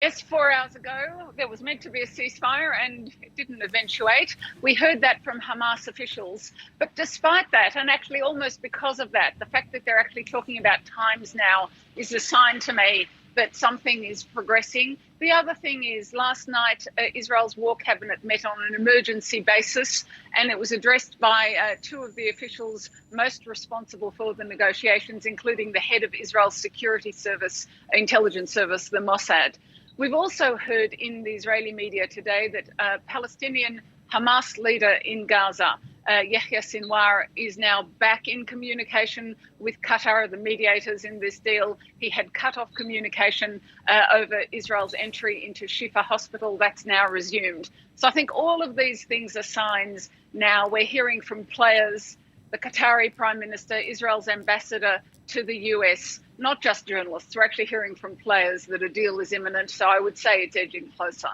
Yes, 4 hours ago, there was meant to be a ceasefire and it didn't eventuate. We heard that from Hamas officials. But despite that, and actually almost because of that, the fact that they're actually talking about times now is a sign to me that something is progressing. The other thing is last night, Israel's war cabinet met on an emergency basis, and it was addressed by two of the officials most responsible for the negotiations, including the head of Israel's security service, intelligence service, the Mossad. We've also heard in the Israeli media today that Palestinian Hamas leader in Gaza, Yahya Sinwar, is now back in communication with Qatar, the mediators in this deal. He had cut off communication over Israel's entry into Shifa Hospital. That's now resumed. So I think all of these things are signs now. We're hearing from players, the Qatari Prime Minister, Israel's ambassador to the US, not just journalists. We're actually hearing from players that a deal is imminent. So I would say it's edging closer.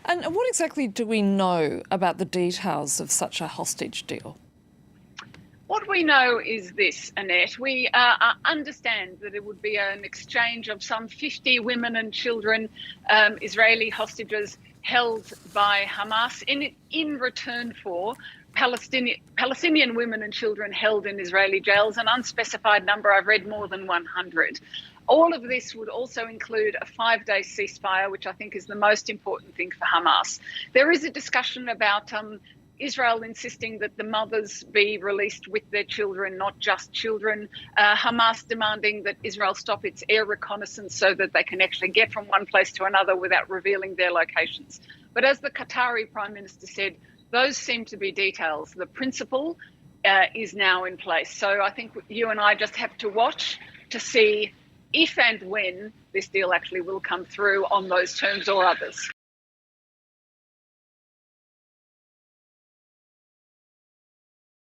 And what exactly do we know about the details of such a hostage deal? What we know is this, Annette. We understand that it would be an exchange of some 50 women and children, Israeli hostages held by Hamas in return for Palestinian women and children held in Israeli jails, an unspecified number. I've read more than 100. All of this would also include a 5-day ceasefire, which I think is the most important thing for Hamas. There is a discussion about Israel insisting that the mothers be released with their children, not just children. Hamas demanding that Israel stop its air reconnaissance so that they can actually get from one place to another without revealing their locations. But as the Qatari Prime Minister said, those seem to be details. The principle is now in place. So I think you and I just have to watch to see if and when this deal actually will come through on those terms or others.